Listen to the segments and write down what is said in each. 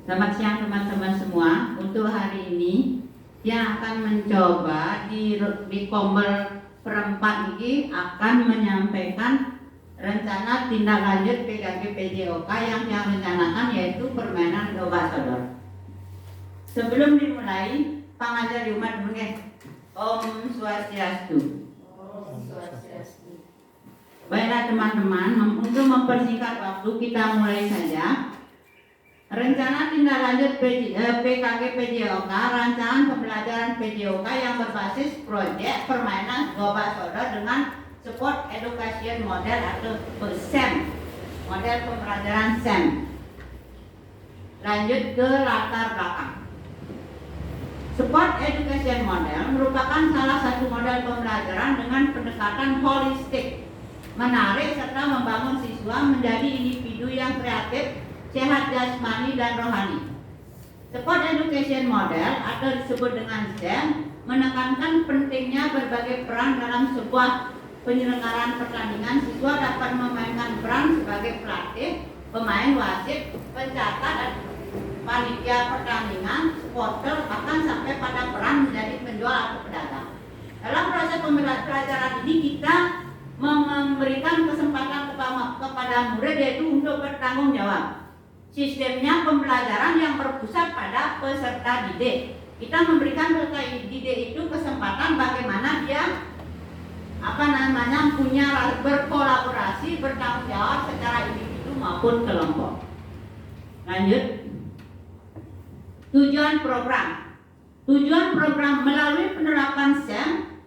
Selamat siang teman-teman semua. Untuk hari ini yang akan mencoba di Kombel perempat ini akan menyampaikan rencana tindak lanjut PKG PJOK yang rencanakan yaitu permainan domba sodor. Sebelum dimulai, pangajar umat dulu ya. Om Swastiastu. Baiklah teman-teman, untuk mempersingkat waktu kita mulai saja. Rencana tindak lanjut PKG PJOK, rancangan pembelajaran PJOK yang berbasis proyek permainan domba sodor dengan Sport Education Model atau SEM, model pembelajaran SEM. Lanjut ke latar belakang. Sport Education Model merupakan salah satu model pembelajaran dengan pendekatan holistik, menarik serta membangun siswa menjadi individu yang kreatif, sehat jasmani dan rohani. Sport Education Model atau disebut dengan SEM menekankan pentingnya berbagai peran dalam sebuah penyelenggaraan pertandingan. Siswa dapat memainkan peran sebagai pelatih, pemain, wasit, pencatat, panitia pertandingan, supporter, bahkan sampai pada peran menjadi penjual atau pedagang. Dalam proses pembelajaran ini kita memberikan kesempatan kepada murid yaitu untuk bertanggung jawab. Sistemnya pembelajaran yang berpusat pada peserta didik. Kita memberikan peserta didik itu kesempatan bagaimana dia punya berkolaborasi, bertanggung jawab secara individu maupun kelompok. Lanjut. Tujuan program. Tujuan program melalui penerapan SEM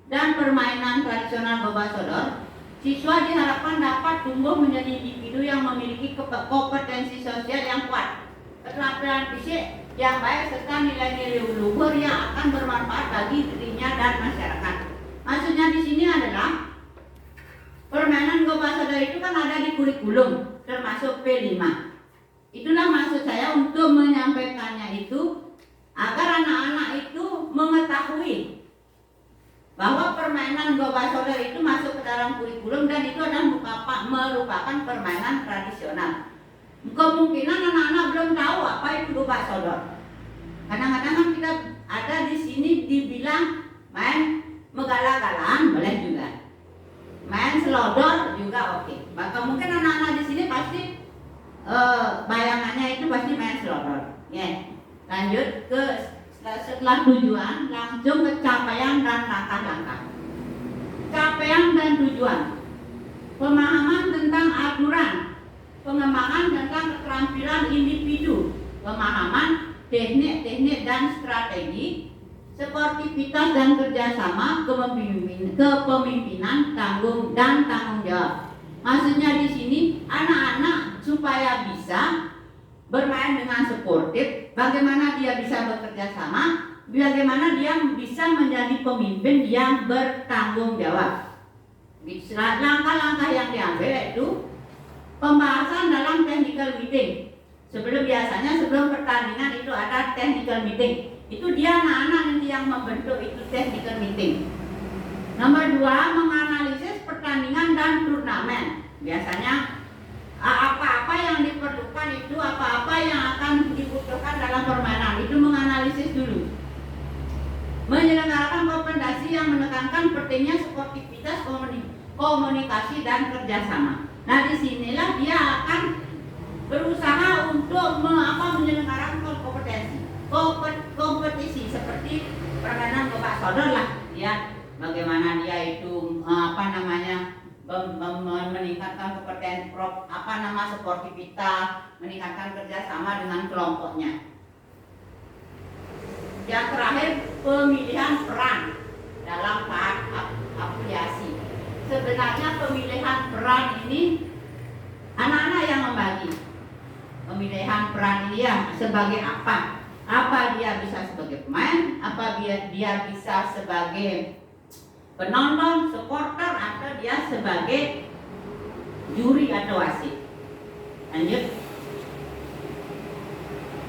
dan permainan tradisional domba sodor, siswa diharapkan dapat tumbuh menjadi individu yang memiliki kompetensi sosial yang kuat, keterampilan fisik yang baik serta nilai-nilai luhur yang akan bermanfaat bagi dirinya dan masyarakat. Maksudnya di sini adalah permainan domba sodor itu kan ada di kurikulum termasuk P5. Itulah maksud saya untuk menyampaikannya itu agar anak-anak itu mengetahui bahwa permainan domba sodor itu masuk ke dalam kurikulum dan itu adalah merupakan permainan tradisional. Kemungkinan anak-anak belum tahu apa itu domba sodor. Kadang-kadang kan kita ada di sini dibilang main megala-galaan boleh juga, main selodor juga oke. Maka mungkin anak-anak di sini pasti bayangannya itu pasti main selodor. Ya. Lanjut ke setelah tujuan, langsung ke capaian dan langkah-langkah. Capaian dan tujuan. Pemahaman tentang aturan, pengembangan tentang keterampilan individu, pemahaman teknik-teknik dan strategi, sportivitas dan kerjasama, kepemimpinan, tanggung jawab. Maksudnya di sini anak-anak supaya bisa bermain dengan sportif, bagaimana dia bisa bekerja sama, bagaimana dia bisa menjadi pemimpin yang bertanggung jawab. Langkah-langkah yang diambil itu pembahasan dalam technical meeting. Sebelum pertandingan itu ada technical meeting. Itu dia anak-anak nanti yang membentuk itu technical meeting. Nomor 2, menganalisis pertandingan dan turnamen. Biasanya apa-apa yang diperlukan itu, apa-apa yang akan dibutuhkan dalam permainan itu menganalisis dulu. Menyelenggarakan kompetisi yang menekankan pentingnya sportivitas, komunikasi dan kerjasama. Nah disinilah dia akan berusaha untuk menyelenggarakan kompetisi seperti permainan domba sodor lah, ya. Bagaimana dia itu meningkatkan kompetensi sportivitas, meningkatkan kerjasama dengan kelompoknya. Yang terakhir, pemilihan peran dalam tahap afiliasi. Sebenarnya pemilihan peran ini anak-anak yang membagi. Pemilihan peran ini ya sebagai apa? Apa dia bisa sebagai pemain? Apa dia bisa sebagai penonton, supporter, atau dia sebagai juri atau wasit. Lanjut.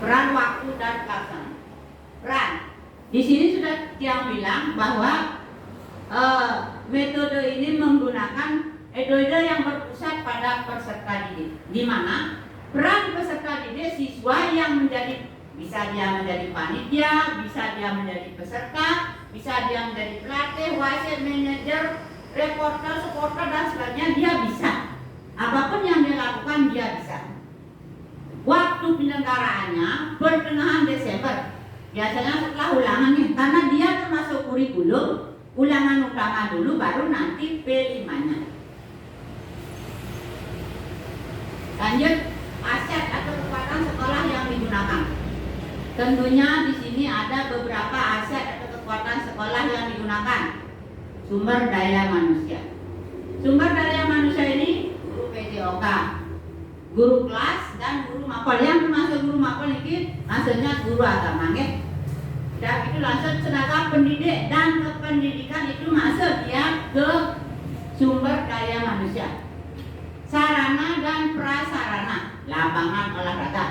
Peran, waktu dan pelaksanaan. Peran. Di sini sudah yang bilang bahwa metode ini menggunakan metode yang berpusat pada peserta didik, di mana peran peserta didik siswa yang bisa dia menjadi panitia, bisa dia menjadi peserta, bisa dia menjadi pelatih, wasit, manajer, reporter, supporter dan sebagainya, dia bisa. Apapun yang dia lakukan dia bisa. Waktu penyelenggaraannya pertengahan Desember, biasanya setelah ulangannya, karena dia termasuk kurikulum, ulangan utama dulu baru nanti P5-nya. Lanjut, aset atau kekuatan sekolah yang digunakan. Tentunya di sini ada beberapa aset atau kekuatan sekolah yang digunakan. Sumber daya manusia. Sumber daya manusia ini guru PJOK, guru kelas dan guru mapel. Yang termasuk guru mapel ini maksudnya guru agama, ya. Dan itu langsung tenaga pendidik dan kependidikan itu masuk dia ke sumber daya manusia. Sarana dan prasarana, lapangan olahraga.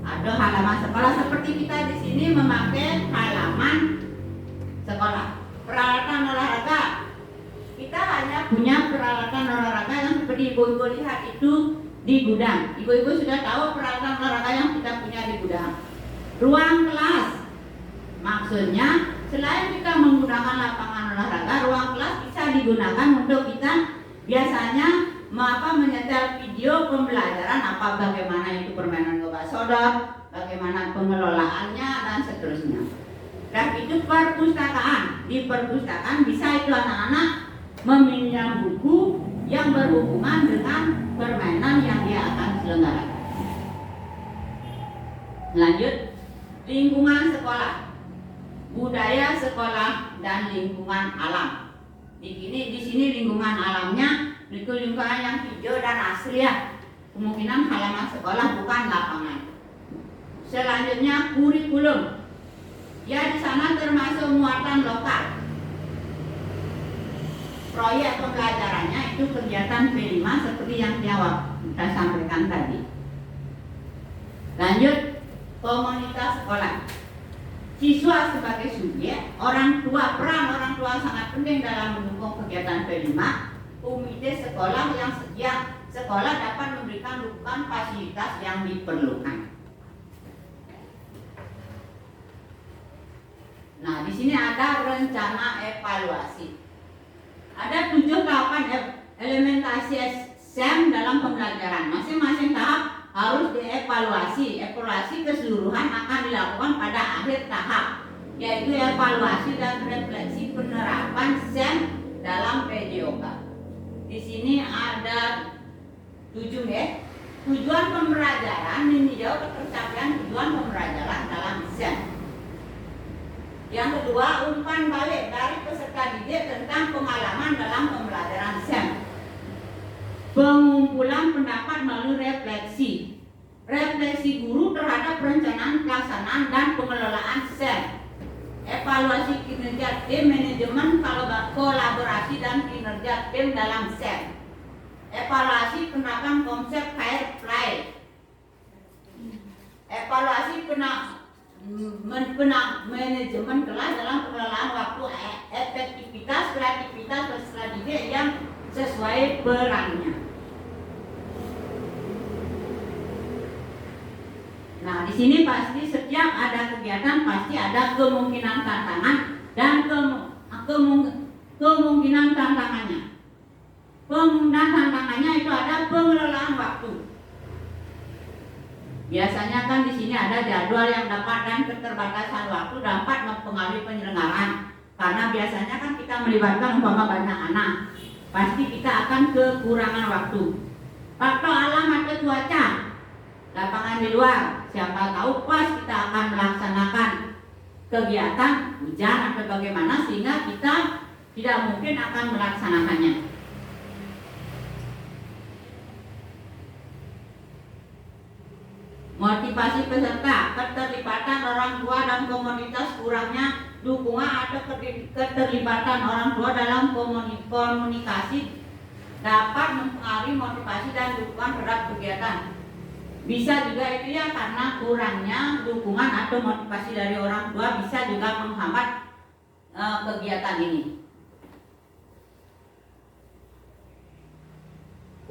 Ada halaman sekolah seperti kita di sini memakai halaman sekolah. Peralatan olahraga, kita hanya punya peralatan olahraga yang seperti ibu-ibu lihat itu di gudang. Ibu-ibu sudah tahu peralatan olahraga yang kita punya di gudang. Ruang kelas, maksudnya selain kita menggunakan lapangan olahraga, ruang kelas bisa digunakan untuk kita biasanya menyetel video pembelajaran bagaimana itu permainan gobak sodor, bagaimana pengelolaannya dan seterusnya. Dan itu perpustakaan. Di perpustakaan bisa itu anak-anak meminjam buku yang berhubungan dengan permainan yang dia akan selenggarakan. Lanjut, lingkungan sekolah, budaya sekolah dan lingkungan alam. Di sini lingkungan alamnya itu lingkungan yang hijau dan asri, ya. Kemungkinan halaman sekolah bukan lapangan. Selanjutnya kurikulum. Ya, di sana termasuk muatan lokal. Proyek pembelajarannya itu kegiatan P5 seperti yang kita sampaikan tadi. Lanjut, komunitas sekolah. Siswa sebagai subjek, peran orang tua sangat penting dalam mendukung kegiatan P5. Komite sekolah yang setiap sekolah dapat memberikan dukungan fasilitas yang diperlukan. Nah, di sini ada rencana evaluasi. Ada 7 tahapan elementasi SEM dalam pembelajaran. Masing-masing tahap harus dievaluasi. Evaluasi keseluruhan akan dilakukan pada akhir tahap, yaitu evaluasi dan refleksi penerapan SEM dalam PJOK. Di sini ada 7, ya. Tujuan pembelajaran meninjau ketercapaian tujuan pembelajaran dalam SEM. Yang kedua, umpan balik dari peserta didik tentang pengalaman dalam pembelajaran SEM. Pengumpulan pendapat melalui refleksi. Refleksi guru terhadap perencanaan, pelaksanaan, dan pengelolaan SEM. Evaluasi kinerja tim, manajemen, kolaborasi, dan kinerja tim dalam SEM. Evaluasi penerapan konsep fair play. Evaluasi manajemen kelas dalam pengelolaan waktu, efektivitas, kreativitas peserta didik yang sesuai perannya. Nah, di sini pasti setiap ada kegiatan pasti ada kemungkinan tantangan dan kemungkinan tantangannya. Kemungkinan tantangannya itu ada pengelolaan waktu. Biasanya kan di sini ada jadwal yang dapat dan keterbatasan waktu dapat mempengaruhi penyelenggaraan. Karena biasanya kan kita melibatkan banyak anak, pasti kita akan kekurangan waktu. Faktor alam atau cuaca, lapangan di luar, siapa tahu pas kita akan melaksanakan kegiatan hujan atau bagaimana sehingga kita tidak mungkin akan melaksanakannya. Motivasi peserta, keterlibatan orang tua dan komunitas, kurangnya dukungan atau keterlibatan orang tua dalam komunikasi dapat mempengaruhi motivasi dan dukungan terhadap kegiatan. Bisa juga itu ya karena kurangnya dukungan atau motivasi dari orang tua bisa juga menghambat kegiatan ini.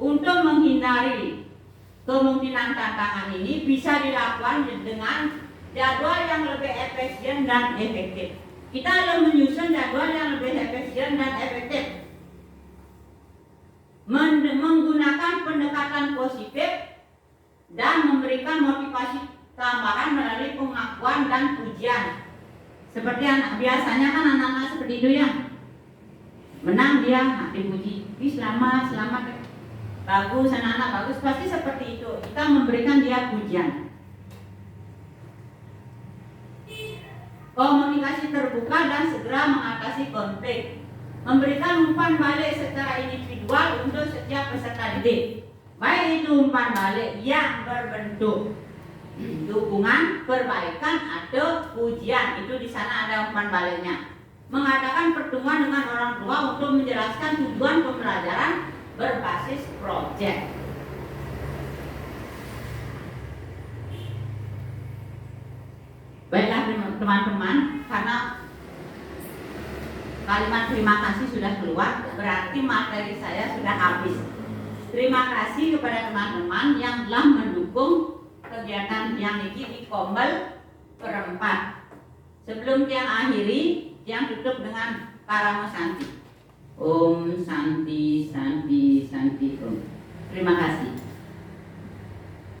Untuk menghindari kemungkinan tantangan ini bisa dilakukan dengan jadwal yang lebih efisien dan efektif. Kita harus menyusun jadwal yang lebih efisien dan efektif, menggunakan pendekatan positif dan memberikan motivasi tambahan melalui pengakuan dan pujian. Seperti biasanya kan anak-anak seperti itu ya, menang dia dipuji, selamat, bagus, anak-anak bagus, pasti seperti itu. Kita memberikan dia pujian. Komunikasi terbuka dan segera mengatasi konflik. Memberikan umpan balik secara individual untuk setiap peserta didik. Baik itu umpan balik yang berbentuk dukungan, perbaikan atau pujian. Itu di sana ada umpan baliknya. Mengadakan pertemuan dengan orang tua untuk menjelaskan tujuan pembelajaran berbasis proyek. Baiklah teman-teman, karena kalimat terima kasih sudah keluar, berarti materi saya sudah habis. Terima kasih kepada teman-teman yang telah mendukung kegiatan yang ini di Kombel perempat. Sebelum yang akhiri, yang tutup dengan Paramo Santi. Om Santi Santi Santi Om. Terima kasih.